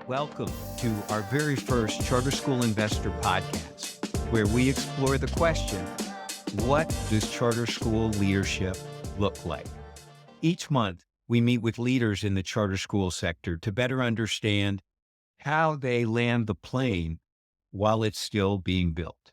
Welcome to our very first Charter School Investor podcast, where we explore the question, what does charter school leadership look like? Each month, we meet with leaders in the charter school sector to better understand how they land the plane while it's still being built.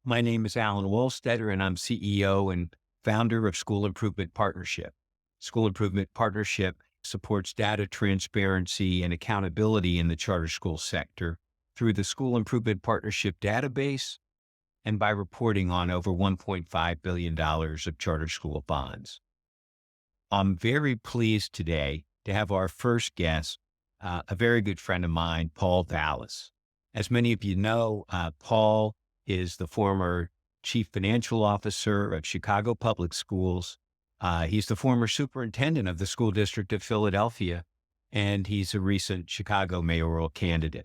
My name is Alan Wohlstetter, and I'm CEO and founder of School Improvement Partnership. School Improvement Partnership supports data transparency and accountability in the charter school sector through the School Improvement Partnership database and by reporting on over $1.5 billion of charter school bonds. I'm very pleased today to have our first guest, a very good friend of mine, Paul Vallas. As many of you know, Paul is the former Chief Financial Officer of Chicago Public Schools. He's the former superintendent of the School District of Philadelphia, and he's a recent Chicago mayoral candidate.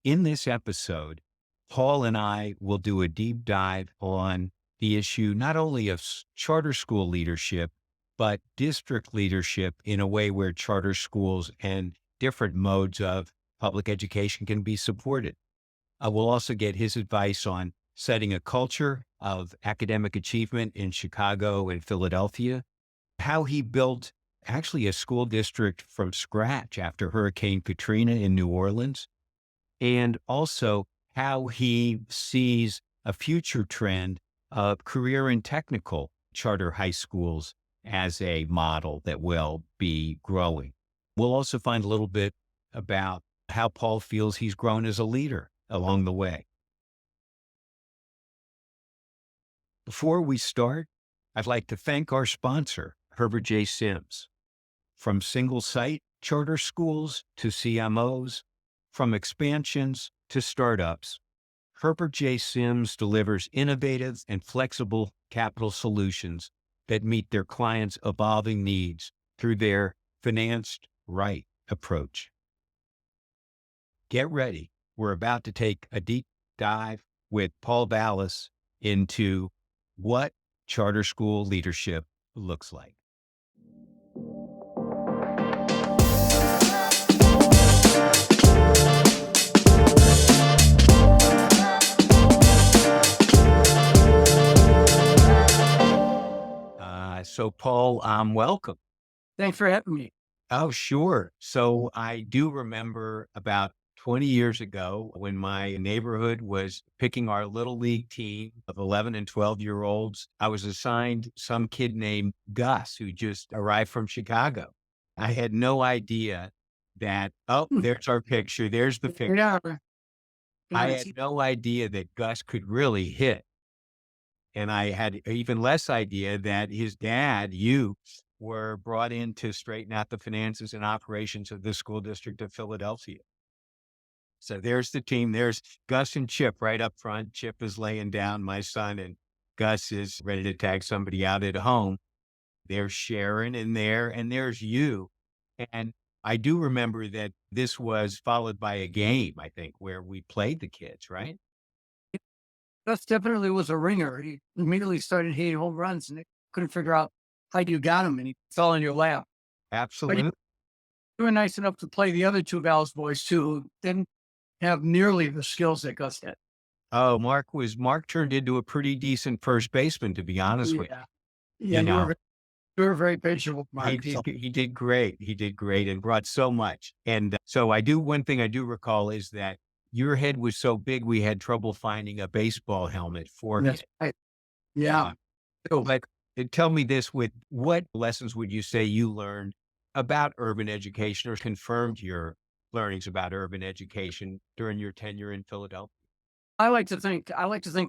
In this episode, Paul and I will do a deep dive on the issue not only of charter school leadership, but district leadership in a way where charter schools and different modes of public education can be supported. We'll also get his advice on setting a culture of academic achievement in Chicago and Philadelphia, how he built actually a school district from scratch after Hurricane Katrina in New Orleans, and also how he sees a future trend of career and technical charter high schools as a model that will be growing. We'll also find a little bit about how Paul feels he's grown as a leader along the way. Before we start, I'd like to thank our sponsor, Herbert J. Sims. From single-site charter schools to CMOs, from expansions to startups, Herbert J. Sims delivers innovative and flexible capital solutions that meet their clients' evolving needs through their financed right approach. Get ready. We're about to take a deep dive with Paul Vallas into what charter school leadership looks like. So Paul, welcome. Thanks for having me. Oh, sure. So I do remember about 20 years ago when my neighborhood was picking our little league team of 11 and 12-year-olds, I was assigned some kid named Gus who just arrived from Chicago. I had no idea that, there's our picture. There's the picture. Yeah. I had no idea that Gus could really hit. And I had even less idea that his dad, you, were brought in to straighten out the finances and operations of the School District of Philadelphia. So there's the team. There's Gus and Chip right up front. Chip is laying down, my son, and Gus is ready to tag somebody out at home. There's Sharon in there, and there's you. And I do remember that this was followed by a game, I think, where we played the kids, right? Gus definitely was a ringer. He immediately started hitting home runs and they couldn't figure out how you got him, and he fell in your lap. Absolutely. You were nice enough to play the other two Vallas boys too, who didn't have nearly the skills that Gus had. Oh, Mark turned into a pretty decent first baseman, to be honest with you. Yeah, you were very patient with Mark. He did great. He did great and brought so much. And so one thing I do recall is that your head was so big, we had trouble finding a baseball helmet for you. Right. Yeah. But tell me this, what lessons would you say you learned about urban education or confirmed your learnings about urban education during your tenure in Philadelphia? I like to think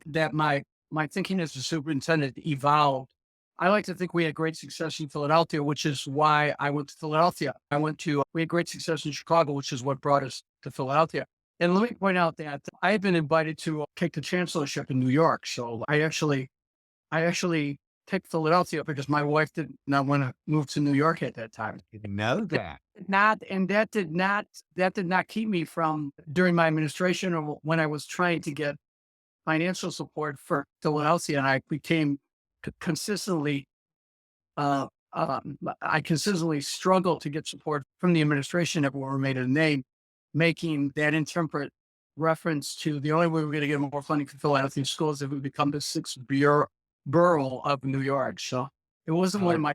that my thinking as a superintendent evolved. I like to think we had great success in Philadelphia, which is why I went to Philadelphia. We had great success in Chicago, which is what brought us to Philadelphia. And let me point out that I had been invited to take the chancellorship in New York. So I actually picked Philadelphia because my wife did not want to move to New York at that time. I didn't know that. That did not keep me from, during my administration or when I was trying to get financial support for Philadelphia, and I became consistently I consistently struggle to get support from the administration if we were made a name, making that intemperate reference to the only way we're going to get more funding for Philadelphia schools if we become the borough of New York. So it wasn't one of my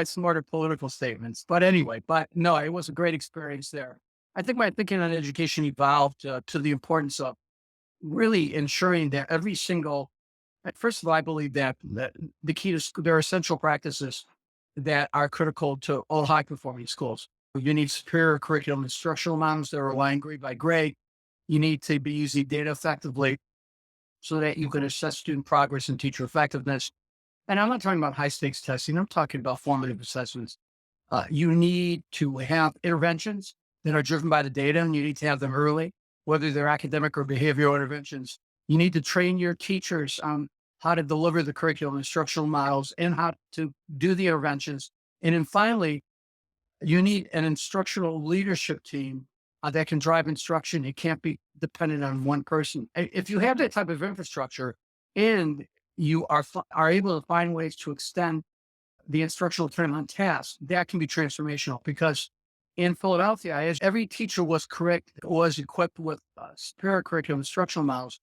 smarter political statements. But anyway, but no, it was a great experience there. I think my thinking on education evolved to the importance of really ensuring that every single first of all, I believe that the key to there are essential practices that are critical to all high performing schools. You need superior curriculum instructional models that are aligned grade by grade. You need to be using data effectively so that you can assess student progress and teacher effectiveness. And I'm not talking about high stakes testing. I'm talking about formative assessments. You need to have interventions that are driven by the data, and you need to have them early, whether they're academic or behavioral interventions. You need to train your teachers on how to deliver the curriculum instructional models and how to do the interventions. And then finally, you need an instructional leadership team that can drive instruction. It can't be dependent on one person. If you have that type of infrastructure and you are able to find ways to extend the instructional time on task, that can be transformational because in Philadelphia, as every teacher was equipped with superior curriculum instructional models.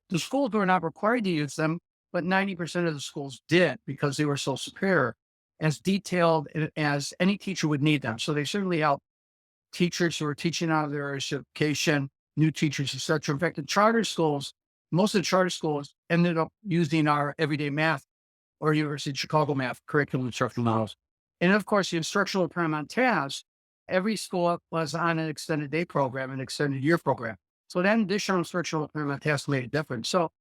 The schools were not required to use them, but 90% of the schools did because they were so superior, as detailed as any teacher would need them. So they certainly help teachers who are teaching out of their education, new teachers, etc. In fact, most of the charter schools ended up using our everyday math or University of Chicago math curriculum instructional models. And of course, the instructional time on task, every school was on an extended day program, an extended year program. So that additional instructional time on task made a difference. So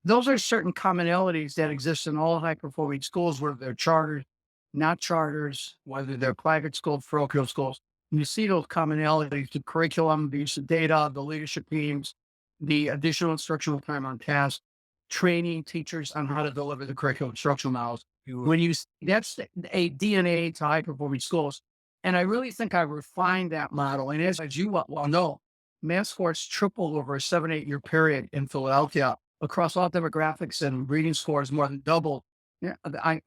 those are certain commonalities that exist in all high performing schools, whether they're chartered, not charters, whether they're private schools, parochial schools. And you see those commonalities, the curriculum, the use of data, the leadership teams, the additional instructional time on task, training teachers on how to deliver the curriculum instructional models. That's a DNA to high performing schools. And I really think I refined that model. And as you well know, math scores tripled over a 7-8 year period in Philadelphia across all demographics, and reading scores more than doubled. Yeah,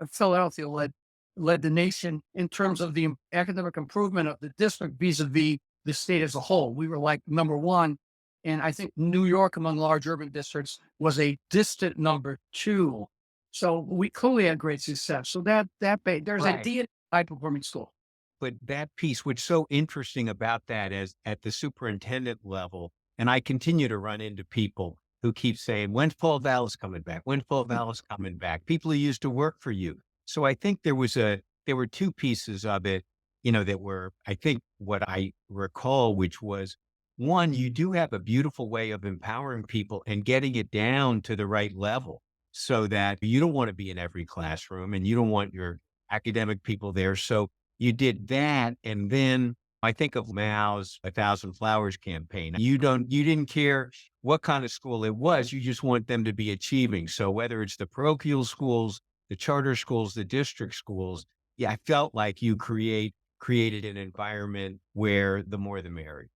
Philadelphia led the nation in terms of the academic improvement of the district vis-a-vis the state as a whole. We were like number one. And I think New York among large urban districts was a distant number two. So we clearly had great success. So there's a DNA high performing school. But that piece, what's so interesting about that is at the superintendent level, and I continue to run into people who keep saying, when's Paul Vallas coming back? When's Paul Vallas coming back? People who used to work for you. So I think there were two pieces of it, that were, I think what I recall, which was one, you do have a beautiful way of empowering people and getting it down to the right level so that you don't want to be in every classroom and you don't want your academic people there. So you did that. And then I think of Mao's 1,000 Flowers campaign. You didn't care what kind of school it was. You just want them to be achieving. So whether it's the parochial schools, the charter schools, the district schools, yeah, I felt like you created an environment where the more the merrier.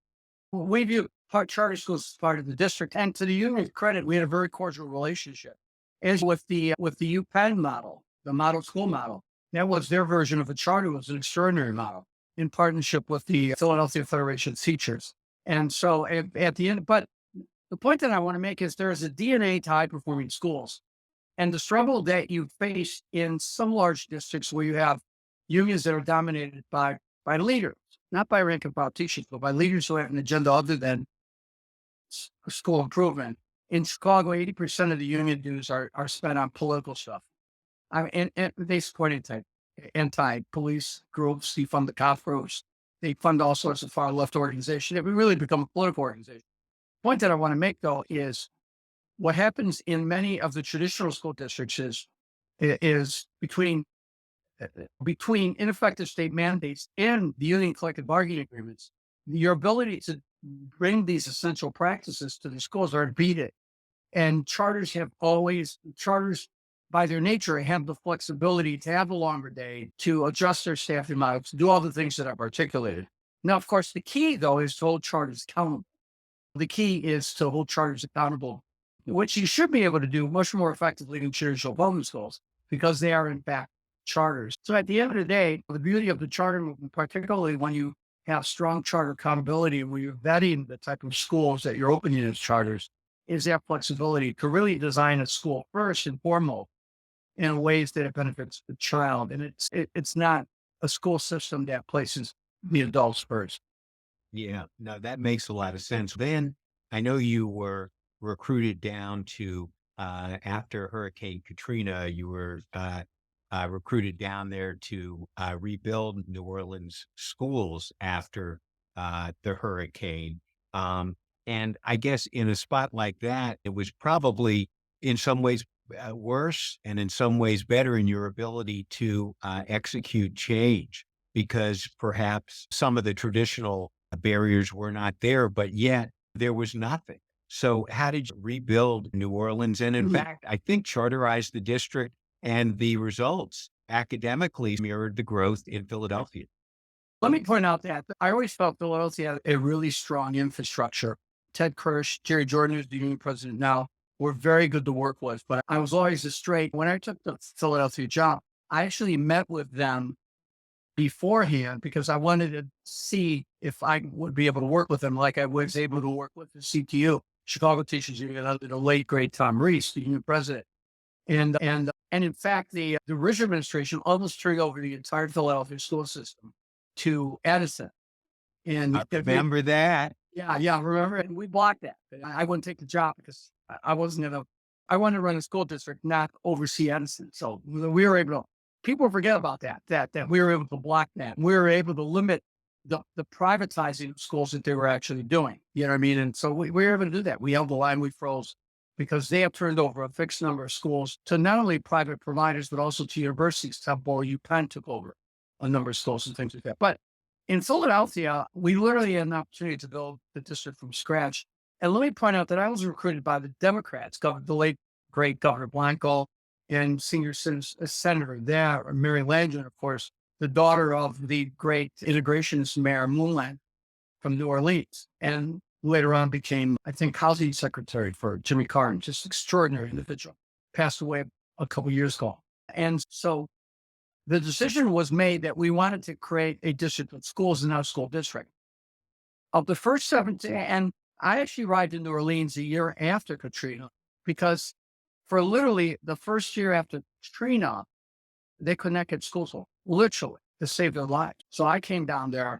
We view charter schools as part of the district, and to the union's credit, we had a very cordial relationship. As with the UPenn model, the model school model, that was their version of a charter. It was an extraordinary model in partnership with the Philadelphia Federation of Teachers. And so at the end, but the point that I want to make is there is a DNA to high performing schools, and the struggle that you face in some large districts where you have unions that are dominated by leaders, not by rank and file teachers, but by leaders who have an agenda other than school improvement. In Chicago, 80% of the union dues are spent on political stuff. And they support anti-police groups. They fund the cop groups. They fund all sorts of far left organizations. It would really become a political organization. The point that I want to make, though, is what happens in many of the traditional school districts is between ineffective state mandates and the union collective bargaining agreements, your ability to bring these essential practices to the schools are impeded. And charters by their nature have the flexibility to have a longer day, to adjust their staffing models, to do all the things that I've articulated. Now, of course, the key, though, is to hold charters accountable. The key is to hold charters accountable, which you should be able to do much more effectively in traditional public schools because they are, in fact, charters. So at the end of the day, the beauty of the charter movement, particularly when you have strong charter accountability and when you're vetting the type of schools that you're opening as charters, is that flexibility to really design a school first and foremost in ways that it benefits the child. And it's not a school system that places the adults first. Yeah, no, that makes a lot of sense. Then I know you were recruited down to after Hurricane Katrina, you were recruited down there to rebuild New Orleans schools after the hurricane. Um, and I guess in a spot like that, it was probably in some ways worse and in some ways better in your ability to execute change because perhaps some of the traditional barriers were not there, but yet there was nothing. So how did you rebuild New Orleans? And in fact, I think charterized the district and the results academically mirrored the growth in Philadelphia. Let me point out that I always felt Philadelphia had a really strong infrastructure. Ted Kirsch, Jerry Jordan, who's the union president now, were very good to work with. But I was always a straight. When I took the Philadelphia job, I actually met with them beforehand because I wanted to see if I would be able to work with them like I was able to work with the CTU, Chicago Teachers Union, under the late great Tom Reese, the union president. And in fact, the Rich administration almost turned over the entire Philadelphia school system to Edison. And I remember that. yeah, remember? And we blocked that. I wouldn't take the job because I wasn't going to, I wanted to run a school district, not oversee Edison. So we were able to, people forget about that we were able to block that. We were able to limit the privatizing of schools that they were actually doing. You know what I mean? And so we were able to do that. We held the line, we froze because they have turned over a fixed number of schools to not only private providers, but also to universities. Temple, UPenn took over a number of schools and things like that. But in Philadelphia, we literally had an opportunity to build the district from scratch. And let me point out that I was recruited by the Democrats, the late, great Governor Blanco and senior senator there, Mary Langdon, of course, the daughter of the great integrationist Mayor Moonland from New Orleans. And later on became, I think, housing secretary for Jimmy Carter, just extraordinary individual, passed away a couple years ago. And so the decision was made that we wanted to create a district of schools and not a school district. Of the first 17, and I actually arrived in New Orleans a year after Katrina because for literally the first year after Katrina, they could not get schools open, literally, to save their lives. So I came down there.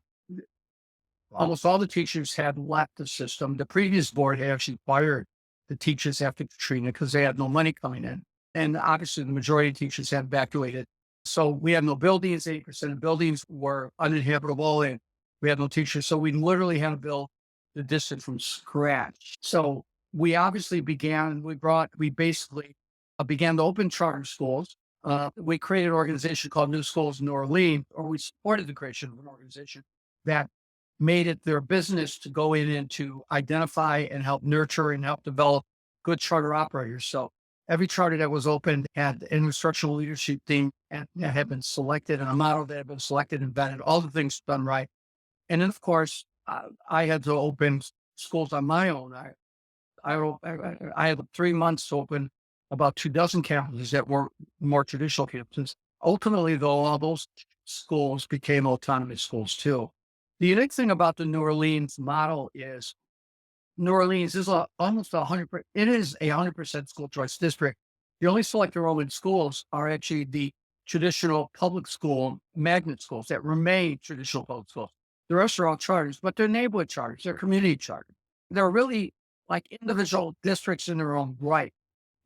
Almost all the teachers had left the system. The previous board had actually fired the teachers after Katrina because they had no money coming in. And obviously the majority of teachers had evacuated. So we had no buildings. 80% of buildings were uninhabitable and we had no teachers. So we literally had to build the district from scratch. So we obviously we basically began to open charter schools. We created an organization called New Schools in New Orleans, or we supported the creation of an organization that made it their business to go in and to identify and help nurture and help develop good charter operators. So every charter that was opened had an instructional leadership team and that had been selected and a model that had been selected and vetted, all the things done right. And then, of course, I had to open schools on my own. I had 3 months to open about 24 campuses that were more traditional campuses. Ultimately, though, all those schools became autonomous schools too. The unique thing about the New Orleans model is New Orleans is almost 100%. It is a 100% school choice district. The only select enrollment schools are actually the traditional public school magnet schools that remain traditional public schools. The rest are all charters, but they're neighborhood charters. They're community charters. They're really like individual districts in their own right.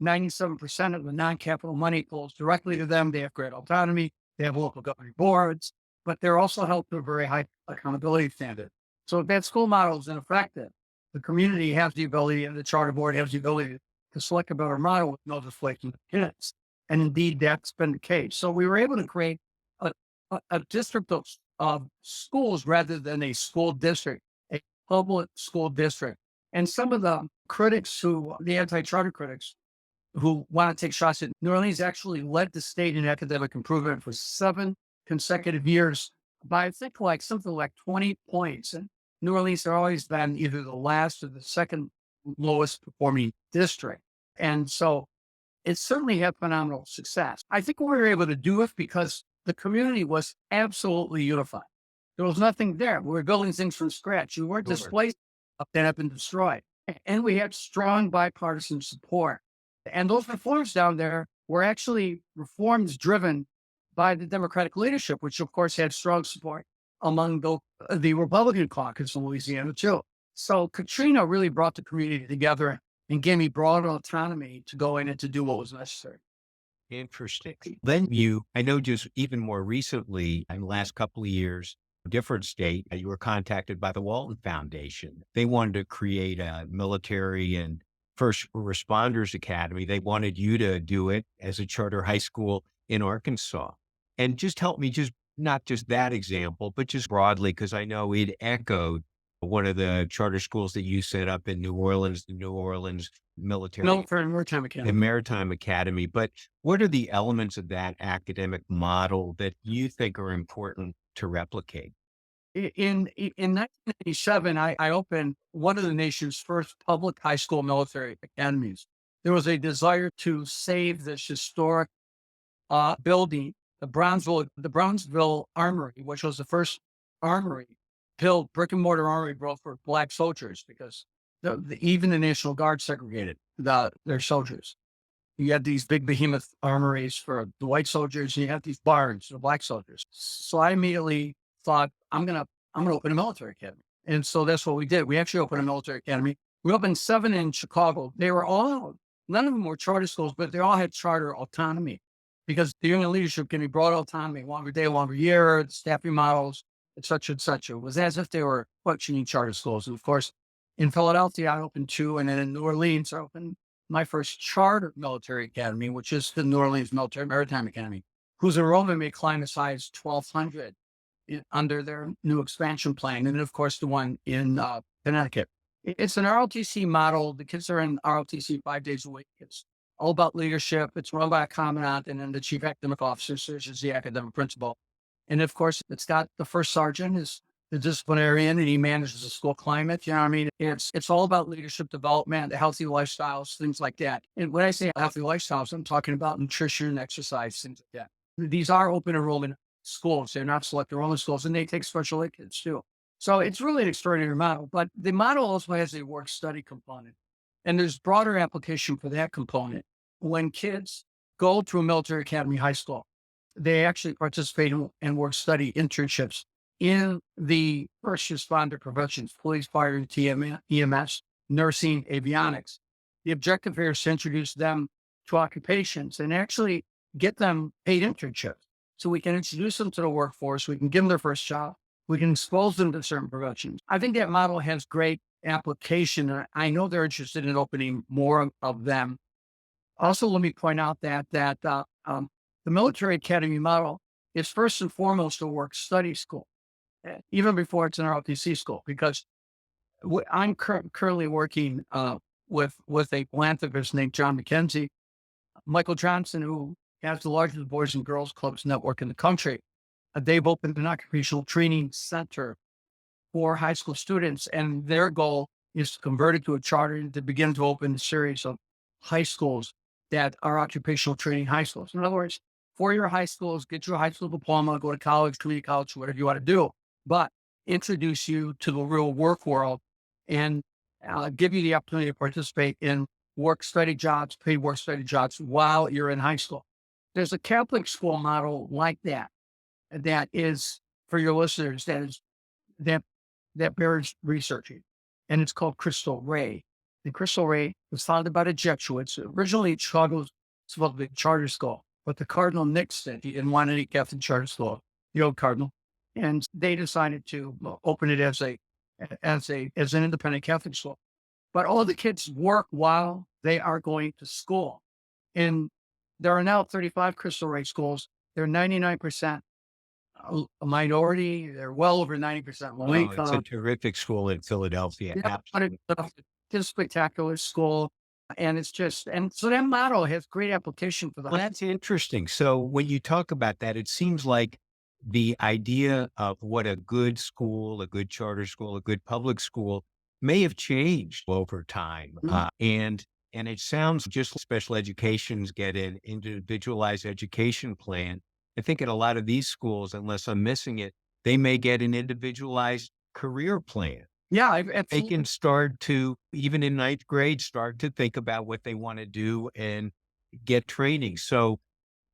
97% of the non-capital money goes directly to them. They have great autonomy. They have local governing boards, but they're also held to a very high accountability standard. So if that school model is ineffective, the community has the ability and the charter board has the ability to select a better model with no deflection of kids. And indeed, that's been the case. So we were able to create a district of schools rather than a school district, a public school district. And some of the critics the anti-charter critics who want to take shots at New Orleans actually led the state in academic improvement for 7 consecutive years by I think something like 20 points. And New Orleans has always been either the last or the second lowest performing district. And so it certainly had phenomenal success. I think we were able to do it because the community was absolutely unified. There was nothing there. We were building things from scratch. You weren't Sure. displaced up that had been destroyed. And we had strong bipartisan support. And those reforms down there were actually reforms driven by the Democratic leadership, which of course had strong support among the Republican caucus in Louisiana too. So Katrina really brought the community together and gave me broad autonomy to go in and to do what was necessary. Interesting. Then I know just even more recently, in the last couple of years, a different state, you were contacted by the Walton Foundation. They wanted to create a military and first responders academy. They wanted you to do it as a charter high school in Arkansas. And just help me, just not just that example, but just broadly, because I know it echoed one of the charter schools that you set up in New Orleans, the New Orleans Military Military and Maritime the Academy. Maritime Academy. But what are the elements of that academic model that you think are important to replicate? In 1987, I opened one of the nation's first public high school military academies. There was a desire to save this historic building, the Brownsville Armory, which was the first armory built, brick and mortar armory built for Black soldiers, because even the National Guard segregated their soldiers. You had these big behemoth armories for the white soldiers, and you had these barns for the Black soldiers. So I immediately thought, I'm gonna open a military academy. And so that's what we did. We actually opened a military academy. We opened 7 in Chicago. None of them were charter schools, but they all had charter autonomy, because the union leadership gave me broad autonomy, longer day, longer year, staffing models, et cetera, et cetera. It was as if they were functioning charter schools. And of course, in Philadelphia, I opened 2, and then in New Orleans, I opened my first charter military academy, which is the New Orleans Military Maritime Academy, whose enrollment may climb as high as 1,200 under their new expansion plan. And then, of course, the one in Connecticut. It's an ROTC model. The kids are in ROTC 5 days a week. It's all about leadership. It's run by a commandant, and then the chief academic officer serves as the academic principal. And of course, it's got the first sergeant is the disciplinarian, and he manages the school climate. You know what I mean? It's all about leadership development, healthy lifestyles, things like that. And when I say healthy lifestyles, I'm talking about nutrition, exercise, things like that. These are open enrollment schools. They're not select enrollment schools, and they take special ed kids too. So it's really an extraordinary model. But the model also has a work study component, and there's broader application for that component. When kids go to a military academy high school, they actually participate in work study internships in the first responder professions: police, fire, and EMS, nursing, avionics. The objective here is to introduce them to occupations and actually get them paid internships, so we can introduce them to the workforce. We can give them their first job. We can expose them to certain professions. I think that model has great application. And I know they're interested in opening more of them. Also, let me point out that the military academy model is first and foremost a work study school, even before it's an ROTC school, because I'm currently working with a philanthropist named John McKenzie, Michael Johnson, who has the largest boys and girls clubs network in the country. They've opened an occupational training center for high school students, and their goal is to convert it to a charter and to begin to open a series of high schools that are occupational training high schools. In other words, 4-year high schools, get your high school diploma, go to college, community college, whatever you want to do, but introduce you to the real work world and give you the opportunity to participate in work study jobs, paid work study jobs while you're in high school. There's a Catholic school model like that is, for your listeners, that bears researching, and it's called Crystal Ray. The Crystal Ray was founded by the Jesuits. Originally, Chicago was supposed to be a charter school, but the Cardinal nixed it. He didn't want any Catholic charter school, the old Cardinal, and they decided to open it as an independent Catholic school. But all the kids work while they are going to school, and there are now 35 Crystal Ray schools. They're 99% a minority. They're well over 90% low income. It's a terrific school in Philadelphia. Yeah, Absolutely. it's a spectacular school. And so that model has great application for the Well, that's interesting. So when you talk about that, it seems like the idea of what a good school, a good charter school, a good public school may have changed over time. Mhm. And And it sounds just like special educations get an individualized education plan. I think at a lot of these schools, unless I'm missing it, they may get an individualized career plan. Yeah, They absolutely. can start to, even in ninth grade, start to think about what they want to do and get training. So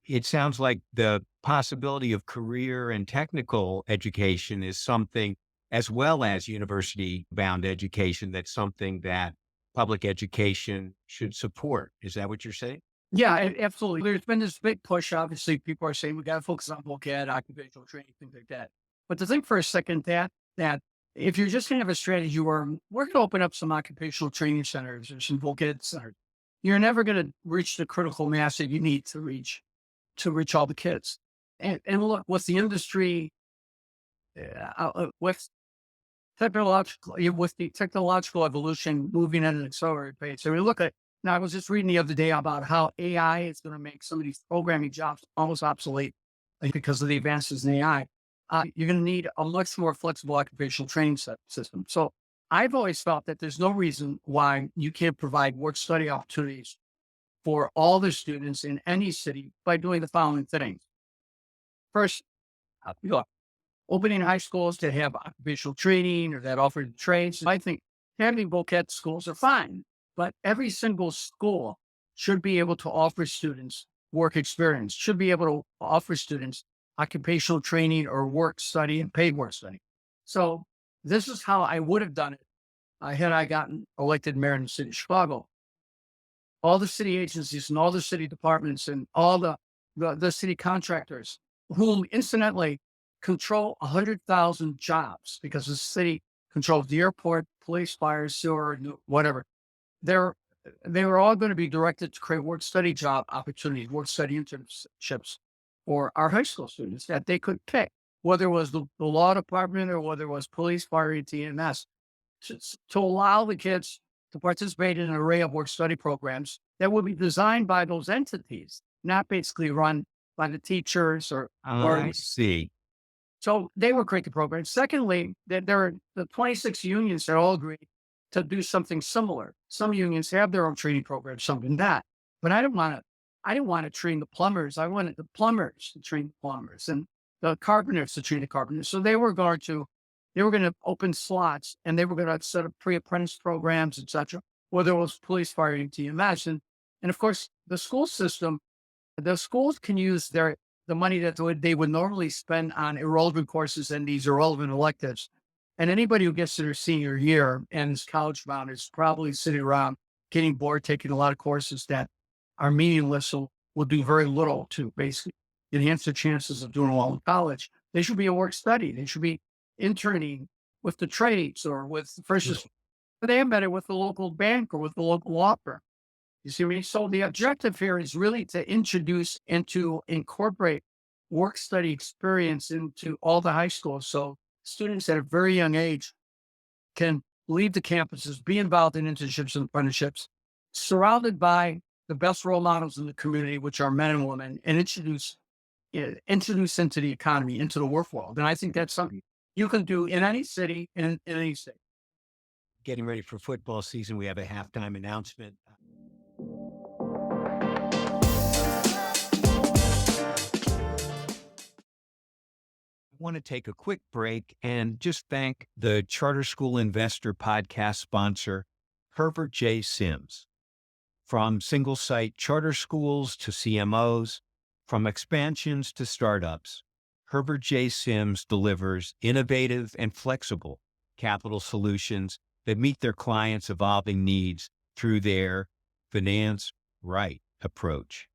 it sounds like the possibility of career and technical education is something, as well as university bound education, that's something that public education should support. Is that what you're saying? Yeah, absolutely. There's been this big push. Obviously, people are saying we got to focus on vocab, occupational training, things like that. But to think for a second that if you're just going to have a strategy where we're going to open up some occupational training centers or some vocab centers, you're never going to reach the critical mass that you need to reach all the kids. And look, with the industry, with the technological evolution moving at an accelerated pace. So we look at now. I was just reading the other day about how AI is going to make some of these programming jobs almost obsolete, like because of the advances in AI. You're going to need a much more flexible occupational training system. So I've always felt that there's no reason why you can't provide work study opportunities for all the students in any city by doing the following things. First, look, opening high schools that have occupational training or that offer trades. I think having vocab schools are fine, but every single school should be able to offer students work experience, should be able to offer students occupational training or work study and paid work study. So this is how I would have done it had I gotten elected mayor in the city of Chicago. All the city agencies and all the city departments and all the city contractors, whom incidentally control 100,000 jobs because the city controls the airport, police, fire, sewer, whatever. They're they were all going to be directed to create work study job opportunities, work study internships for our high school students that they could pick, whether it was the law department or whether it was police, fire, and TMS, to allow the kids to participate in an array of work study programs that would be designed by those entities, not basically run by the teachers or I see. so they will create the program. Secondly, that there are the 26 unions that all agreed to do something similar. Some unions have their own training programs, some do not. But I didn't want to train the plumbers. I wanted the plumbers to train the plumbers and the carpenters to train the carpenters. So they were going to open slots and they were going to set up pre-apprentice programs, etc. Whether it was police, fire, and TMS. And of course, the schools can use the money that they would normally spend on irrelevant courses and these irrelevant electives. And anybody who gets to their senior year and is college bound is probably sitting around getting bored, taking a lot of courses that are meaningless, so will do very little to basically enhance their chances of doing well in college. They should be a work study. They should be interning with the trades or with first, but they embed it with the local bank or with the local law firm. You see what I mean? So the objective here is really to introduce and to incorporate work study experience into all the high schools. So students at a very young age can leave the campuses, be involved in internships and apprenticeships, surrounded by the best role models in the community, which are men and women, and introduce into the economy, into the work world. And I think that's something you can do in any city, in any state. Getting ready for football season, we have a halftime announcement. I want to take a quick break and just thank the Charter School Investor podcast sponsor, Herbert J. Sims. From single site charter schools to CMOs, from expansions to startups, Herbert J. Sims delivers innovative and flexible capital solutions that meet their clients' evolving needs through their finance right approach.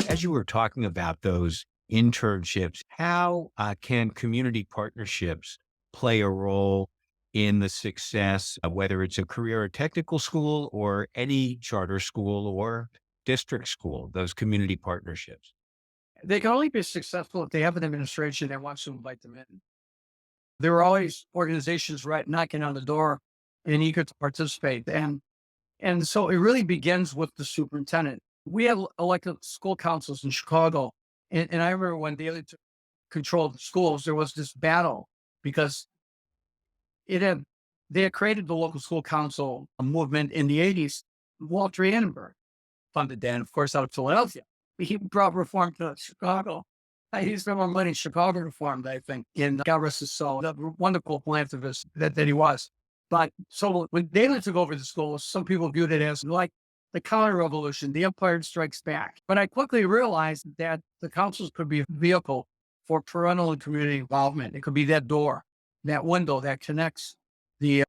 As you were talking about those internships, how can community partnerships play a role in the success, whether it's a career or technical school or any charter school or district school, those community partnerships? They can only be successful if they have an administration that wants to invite them in. There are always organizations right knocking on the door and eager to participate. And so it really begins with the superintendent. We have elected school councils in Chicago. And I remember when Daley took control of the schools, there was this battle because they had created the local school council movement in the 80s. Walter Annenberg funded that, of course, out of Philadelphia. He brought reform to Chicago. He spent more money in Chicago reformed, I think, in God rest his soul, the wonderful philanthropist that he was. But so when Daley took over the school, some people viewed it as like the counter revolution, the Empire Strikes Back. But I quickly realized that the councils could be a vehicle for parental and community involvement. It could be that door, that window that connects the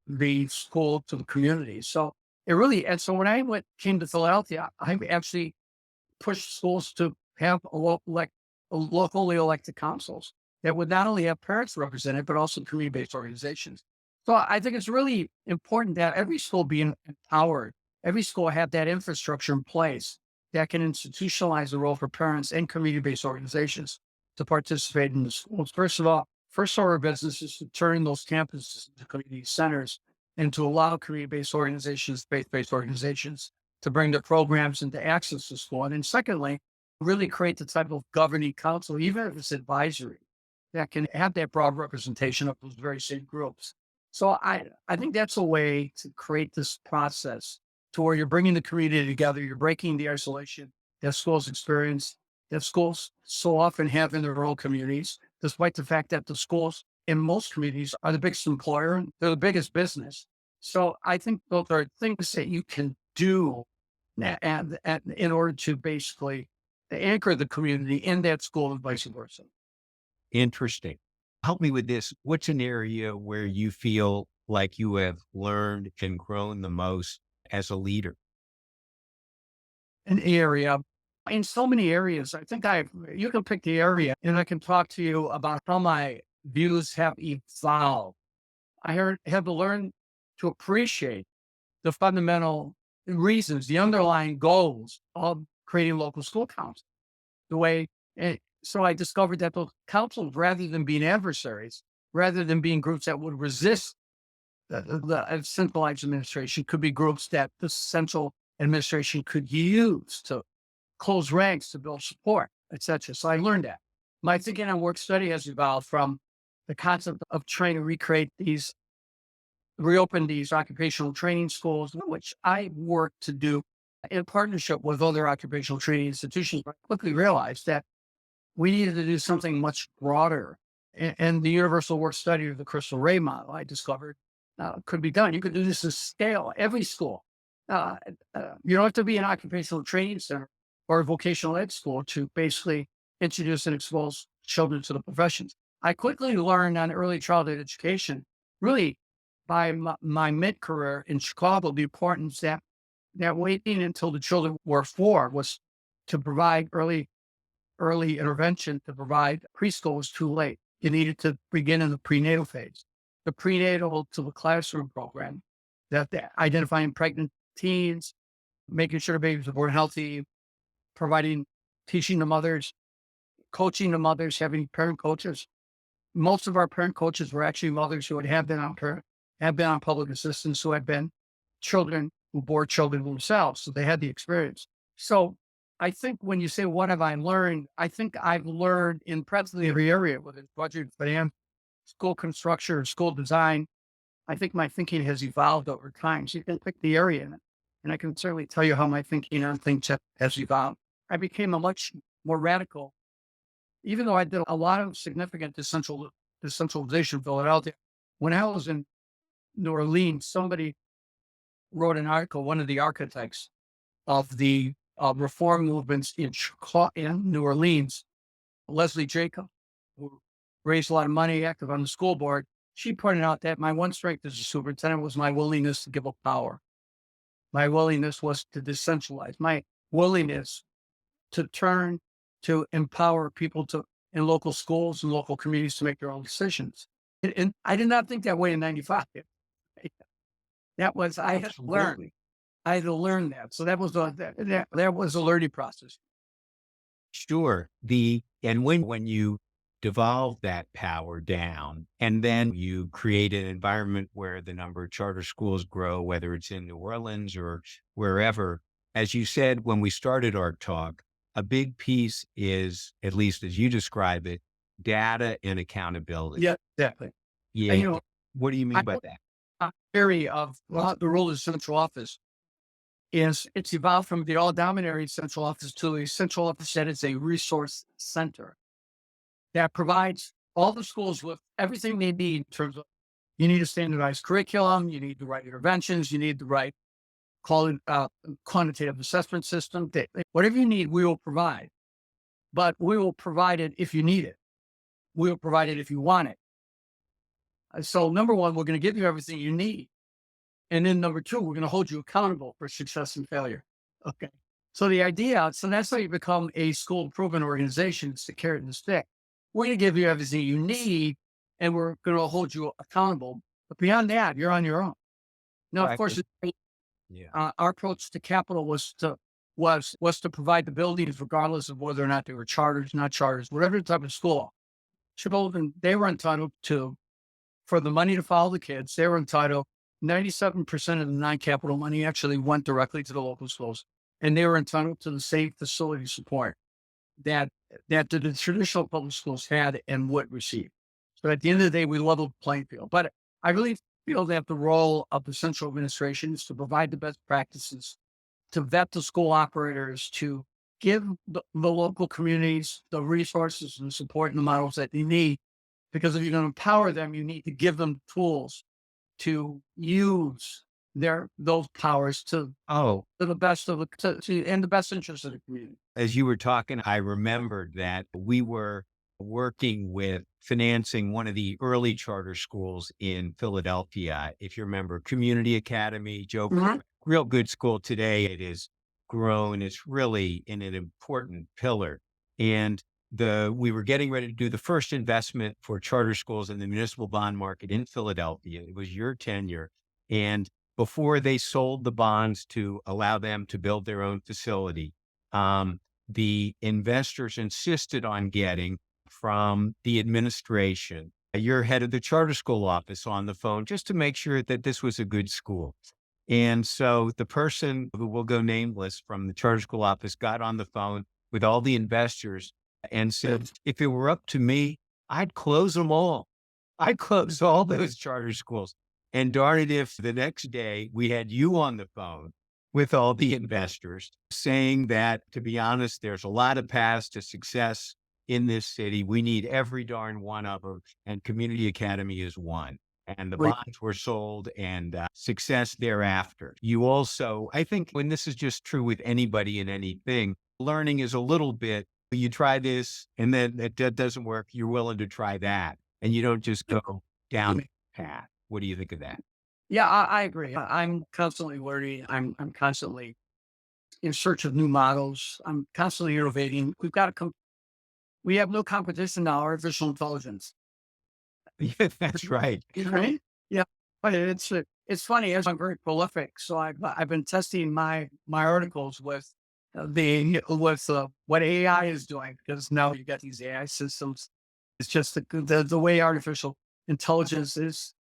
school to the community. So it really, and so when came to Philadelphia, I actually pushed schools to have locally elected councils that would not only have parents represented, but also community-based organizations. So I think it's really important that every school be empowered. Every school have that infrastructure in place that can institutionalize the role for parents and community-based organizations to participate in the schools. First of all, first order of business is to turn those campuses into community centers and to allow community-based organizations, faith-based organizations to bring their programs into access to school. And then secondly, really create the type of governing council, even if it's advisory, that can have that broad representation of those very same groups. So I think that's a way to create this process to where you're bringing the community together, you're breaking the isolation that schools experience, that schools so often have in their own communities, despite the fact that the schools in most communities are the biggest employer, they're the biggest business. So I think those are things that you can do in order to basically anchor the community in that school and vice versa. Interesting. Help me with this. What's an area where you feel like you have learned and grown the most as a leader? An area in so many areas. I think you can pick the area and I can talk to you about how my views have evolved. Have to learn to appreciate the fundamental reasons, the underlying goals of creating local school councils. So I discovered that those councils, rather than being adversaries, rather than being groups that would resist the centralized administration, could be groups that the central administration could use to close ranks, to build support, etc. So I learned that. My thinking on work study has evolved from the concept of trying to reopen these occupational training schools, which I worked to do in partnership with other occupational training institutions. I quickly realized that we needed to do something much broader. And the universal work study of the Crystal Ray model, I discovered, could be done. You could do this at scale, every school. You don't have to be an occupational training center or a vocational ed school to basically introduce and expose children to the professions. I quickly learned on early childhood education, really by my mid-career in Chicago, the importance that waiting until the children were 4 was to provide early intervention, to provide preschool was too late. You needed to begin in the prenatal phase, the prenatal to the classroom program, that identifying pregnant teens, making sure babies were born healthy, teaching the mothers, coaching the mothers, having parent coaches. Most of our parent coaches were actually mothers who have been on public assistance, who had been children who bore children themselves. So they had the experience. So I think when you say, what have I learned? I think I've learned in practically every area, whether it's budget, finance, school construction, or school design. I think my thinking has evolved over time. So you can pick the area and I can certainly tell you how my thinking on things has evolved. I became a much more radical, even though I did a lot of significant decentralization in Philadelphia. When I was in New Orleans, somebody wrote an article, one of the architects of the reform movements in New Orleans, Leslie Jacob, who raised a lot of money, active on the school board. She pointed out that my one strength as a superintendent was my willingness to give up power. My willingness was to decentralize. My willingness to empower people in local schools and local communities to make their own decisions. And I did not think that way in 95. I had to learn. I had to learn that. So that was a learning process. Sure. And when you devolve that power down, and then you create an environment where the number of charter schools grow, whether it's in New Orleans or wherever, as you said when we started our talk, a big piece is, at least as you describe it, data and accountability. Yeah, exactly. Yeah. And, What do you I mean by that? theory of the role of central office is it's evolved from the all dominating central office to a central office that is a resource center that provides all the schools with everything they need in terms of you need a standardized curriculum, you need the right interventions, you need the right quantitative assessment system. Whatever you need, we will provide, but we will provide it if you need it. We will provide it if you want it. So number one, we're going to give you everything you need. And then number two, we're going to hold you accountable for success and failure. Okay. So so that's how you become a school improvement organization. It's the carrot and the stick. We're going to give you everything you need and we're going to hold you accountable. But beyond that, you're on your own. Now, of course, Yeah. our approach to capital was to provide the buildings, regardless of whether or not they were charters, not charters, whatever type of school. Children, they were entitled to, for the money to follow the kids, they were entitled. 97% of the non-capital money actually went directly to the local schools, and they were entitled to the same facility support that the traditional public schools had and would receive. So at the end of the day, we leveled the playing field. But I really feel that the role of the central administration is to provide the best practices, to vet the school operators, to give the local communities the resources and support and the models that they need. Because if you're going to empower them, you need to give them tools to use those powers to the best of in the best interest of the community. As you were talking, I remembered that we were working with financing one of the early charter schools in Philadelphia. If you remember, Community Academy, Joe, Mhm. real good school today. It is grown. It's really in an important pillar. And we were getting ready to do the first investment for charter schools in the municipal bond market in Philadelphia. It was your tenure. And before they sold the bonds to allow them to build their own facility, the investors insisted on getting from the administration, your head of the charter school office on the phone, just to make sure that this was a good school. And so the person who will go nameless from the charter school office got on the phone with all the investors and said, if it were up to me, I'd close them all. I'd close all those charter schools. And darn it, if the next day we had you on the phone with all the investors saying that, to be honest, there's a lot of paths to success in this city. We need every darn one of them. And Community Academy is one. And the Right. bonds were sold and success thereafter. You also, I think when this is just true with anybody in anything, learning is a little bit, you try this and then that doesn't work. You're willing to try that. And you don't just go down the path. What do you think of that? Yeah, I agree. I'm constantly learning. I'm constantly in search of new models. I'm constantly innovating. We have no competition now, artificial intelligence. Yeah, that's right. Right? Yeah. But it's funny as I'm very prolific. So I've been testing my articles with what AI is doing, because now you got these AI systems. It's just the way artificial intelligence is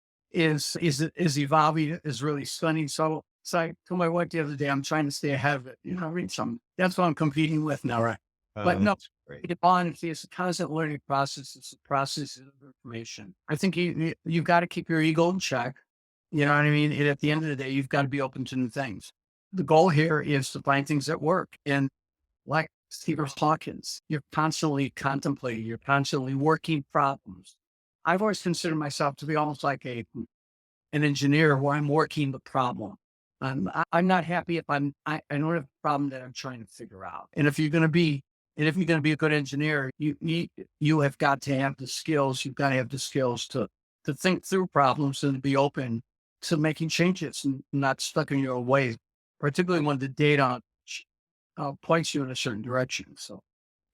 evolving is really stunning. So I told my wife the other day, I'm trying to stay ahead of it. Read some. That's what I'm competing with now, right? But no, That's great. honestly, it's a constant learning process. It's a process of information. I think you've got to keep your ego in check. You know what I mean? And at the end of the day, you've got to be open to new things. The goal here is to find things that work. And like Stephen Hawkins, you're constantly contemplating, you're constantly working problems. I've always considered myself to be almost like an engineer where I'm working the problem. I'm not happy if I don't have a problem that I'm trying to figure out. And if you're going to be a good engineer, you have got to have the skills. You've got to have the skills to think through problems and be open to making changes and not stuck in your ways, particularly when the data points you in a certain direction. So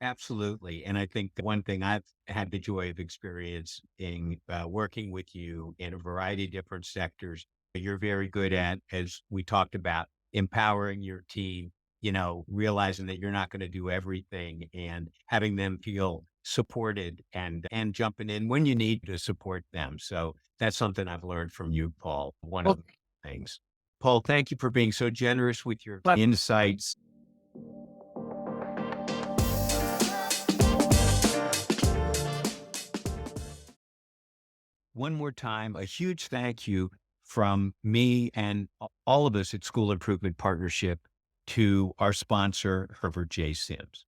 Absolutely. And I think the one thing I've had the joy of experiencing working with you in a variety of different sectors, you're very good at, as we talked about, empowering your team, realizing that you're not going to do everything and having them feel supported and jumping in when you need to support them. So that's something I've learned from you, Paul. One of well, the things. Paul, thank you for being so generous with your but insights. one more time, a huge thank you from me and all of us at School Improvement Partnership to our sponsor, Herbert J. Sims.